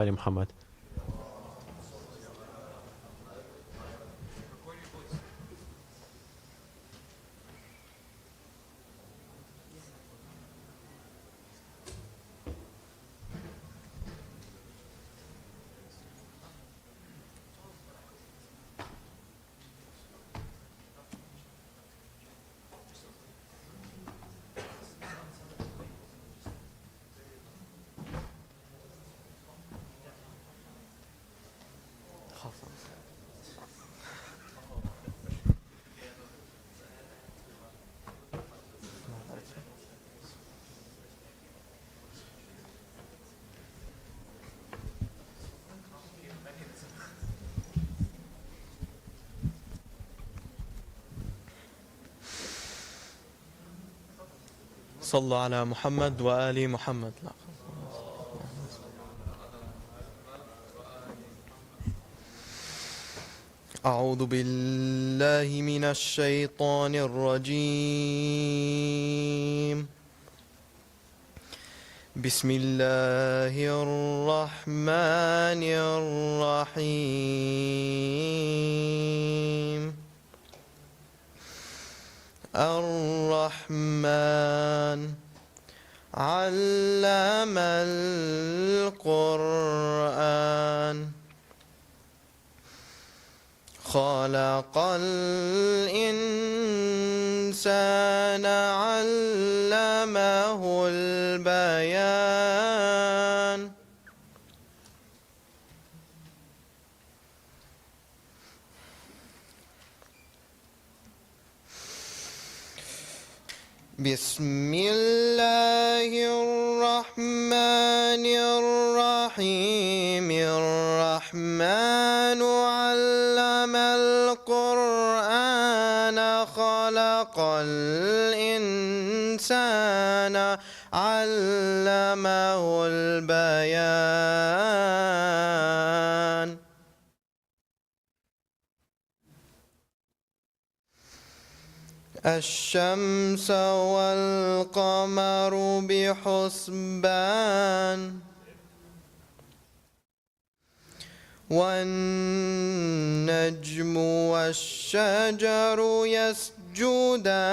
آل محمد. صلوا على محمد وآل محمد. لا. أعوذ بالله من الشيطان الرجيم. بسم الله الرحمن الرحيم. الرحمن علم القرآن خلق الإنسان علمه البيان. بسم الله الرحمن الرحيم. الرحمن علم القرآن خلق الإنسان علمه البيان. الشمس والقمر بحسبان والنجم والشجر يسجدان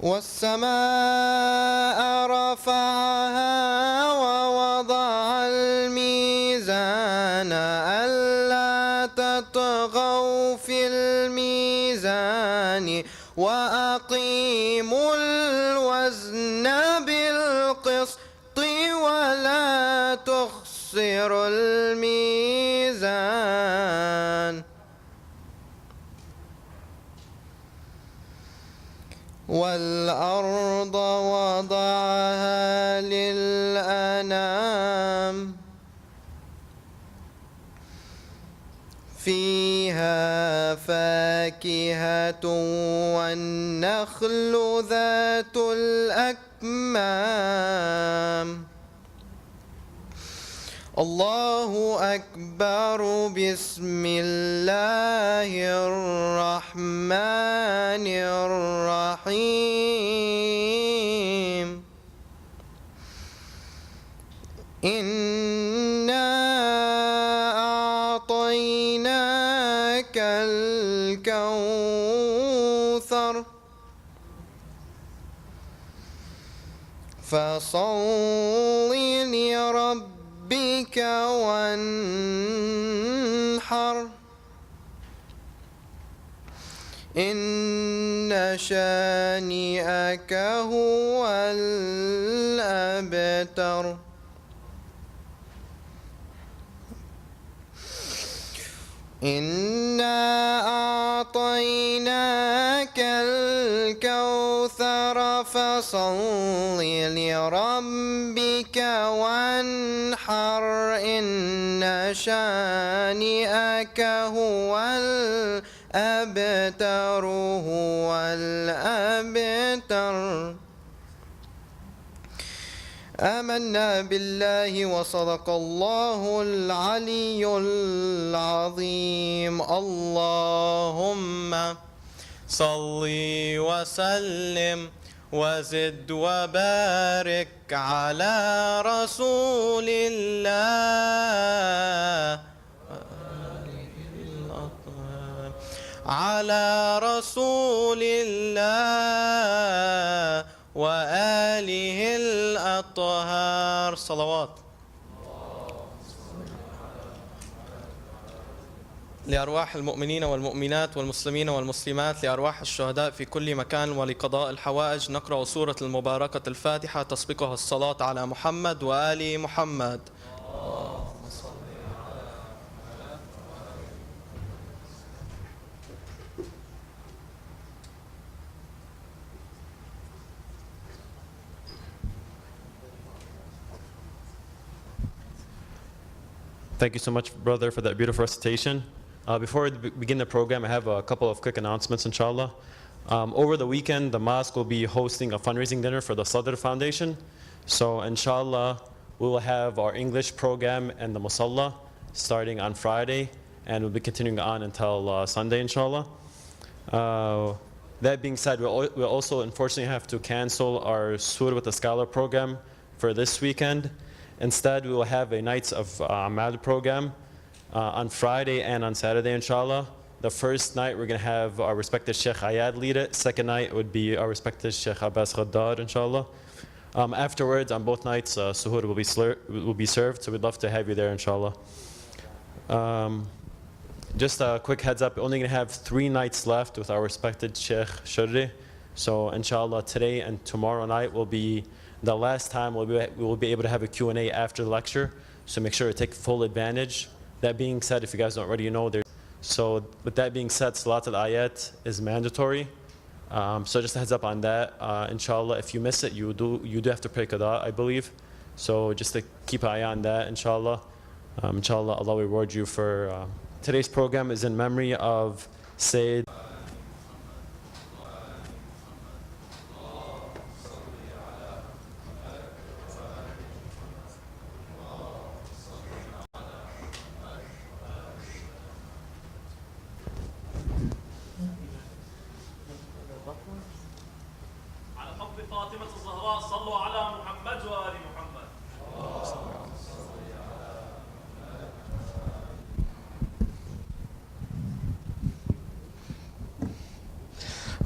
والسماء رفعها ووضع الميزان ألا تطغوا في الميزان وأقيموا الوزن بالقسط ولا تخسروا الميزان. والأرض وضعها للأنام فيها فاكهة والنخل ذات الأكمام. الله أكبر. بسم الله الرحمن الرحيم. إنا أعطيناك الكوثر فصل لربك وانحر إن شانئك هو الأبتر. إنا أعطيناك الكوثر فصل لربك وانحر إن شانئك هو الأبتر هو الأبتر. آمنا بالله وصدق الله العلي العظيم. اللهم صلي وسلم وزد وبارك على رسول الله على رسول الله وآله الأطهار صلوات. لأرواح المؤمنين والمؤمنات والمسلمين والمسلمات، لأرواح الشهداء في كل مكان، ولقضاء الحوائج نقرأ سورة المباركة الفاتحة تسبقها الصلاة على محمد وآل محمد. Thank you so much, brother, for that beautiful recitation. Before we begin the program, I have a couple of quick announcements, inshallah. Over the weekend, the mosque will be hosting a fundraising dinner for the Sadr Foundation. So, inshallah, we will have our English program and the Musalla starting on Friday, and we'll be continuing on until Sunday, inshallah. That being said, we'll also unfortunately have to cancel our Surah with the Scholar program for this weekend. Instead, we will have a Nights of Ahmad program on Friday and on Saturday, inshallah. The first night, we're going to have our respected Sheikh Ayad lead it. Second night would be our respected Sheikh Abbas Ghaddar, inshallah. Afterwards, on both nights, suhoor will be served, so we'd love to have you there, inshallah. Just a quick heads up, we're only going to have 3 nights left with our respected Sheikh Cherri. So, inshallah, today and tomorrow night will be the last time we will be able to have a Q&A after the lecture, so make sure to take full advantage. That being said, if you guys don't already know, so with that being said, Salat al-Ayat is mandatory. So just a heads up on that. Inshallah, if you miss it, you do have to pray qada, I believe. So just to keep an eye on that, inshallah. Inshallah, Allah will reward you for... Today's program is in memory of Sayyid...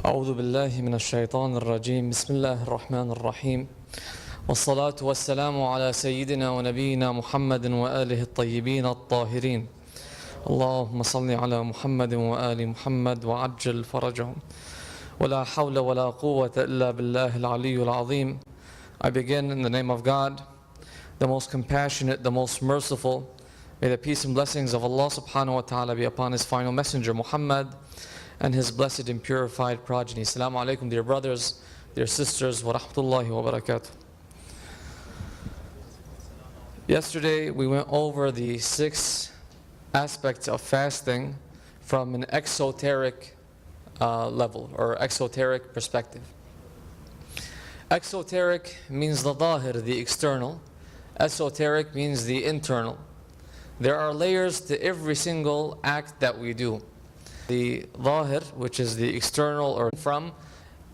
أعوذ بالله من الشيطان الرجيم بسم الله الرحمن الرحيم والصلاة والسلام على سيدنا ونبينا محمد وآله الطيبين الطاهرين اللهم صل على محمد وآل محمد وعجل فرجهم ولا حول ولا قوة إلا بالله العلي العظيم. I begin in the name of God, the most compassionate, the most merciful. May the peace and blessings of Allah subhanahu wa ta'ala be upon his final messenger Muhammad and his blessed and purified progeny. Assalamu alaikum, dear brothers, dear sisters, wa rahmatullahi wa barakatuh. Yesterday we went over the 6 aspects of fasting from an exoteric level or exoteric perspective. Exoteric means the zahir, the external. Esoteric means the internal. There are layers to every single act that we do. The zahir, which is the external, or from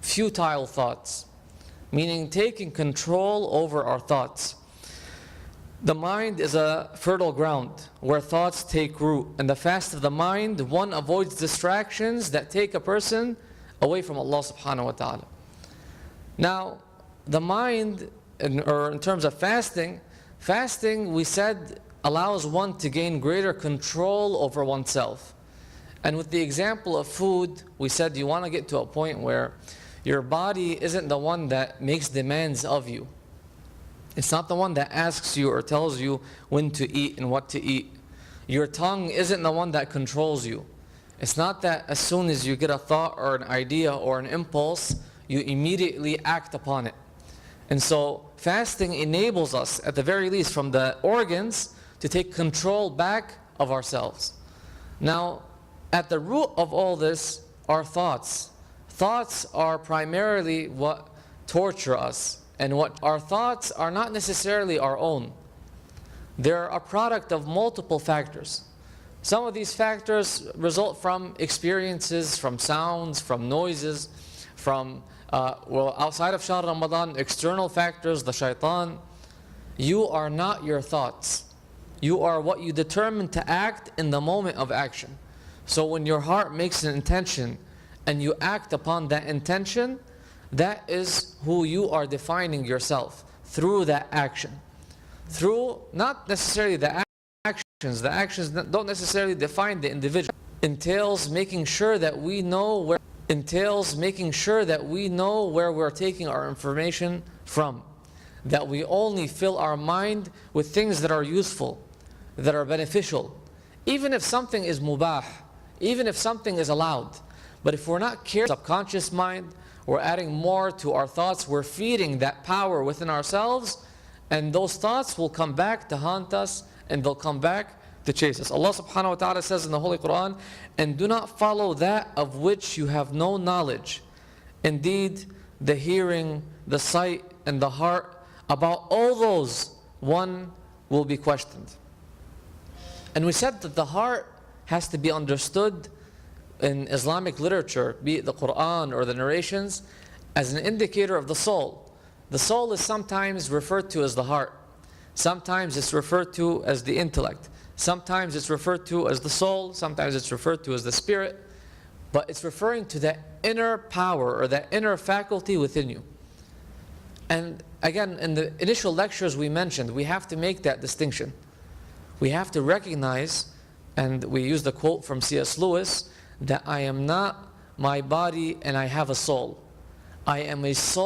futile thoughts, meaning taking control over our thoughts. The mind is a fertile ground where thoughts take root. And the fast of the mind, one avoids distractions that take a person away from Allah subhanahu wa ta'ala. Now, the mind, in terms of fasting, we said allows one to gain greater control over oneself. And with the example of food, we said you want to get to a point where your body isn't the one that makes demands of you. It's not the one that asks you or tells you when to eat and what to eat. Your tongue isn't the one that controls you. It's not that as soon as you get a thought or an idea or an impulse, you immediately act upon it. And so fasting enables us, at the very least from the organs, to take control back of ourselves. Now, at the root of all this are thoughts. Thoughts are primarily what torture us. And what our thoughts are not necessarily our own. They're a product of multiple factors. Some of these factors result from experiences, from sounds, from noises, from, outside of Shahr Ramadan, external factors, the shaitan. You are not your thoughts. You are what you determine to act in the moment of action. So when your heart makes an intention and you act upon that intention, that is who you are defining yourself through that action. Through not necessarily the actions don't necessarily define the individual. Entails making sure that we know where we're taking our information from. That we only fill our mind with things that are useful, that are beneficial. Even if something is mubah, even if something is allowed. But if we're not careful, subconscious mind, we're adding more to our thoughts, we're feeding that power within ourselves, and those thoughts will come back to haunt us, and they'll come back to chase us. Allah subhanahu wa ta'ala says in the Holy Quran, and do not follow that of which you have no knowledge. Indeed, the hearing, the sight, and the heart, about all those, one will be questioned. And we said that the heart has to be understood in Islamic literature, be it the Quran or the narrations, as an indicator of the soul. The soul is sometimes referred to as the heart. Sometimes it's referred to as the intellect. Sometimes it's referred to as the soul. Sometimes it's referred to as the spirit. But it's referring to that inner power or that inner faculty within you. And again, in the initial lectures we mentioned, we have to make that distinction. We have to recognize, and we use the quote from C.S. Lewis, that I am not my body and I have a soul. I am a soul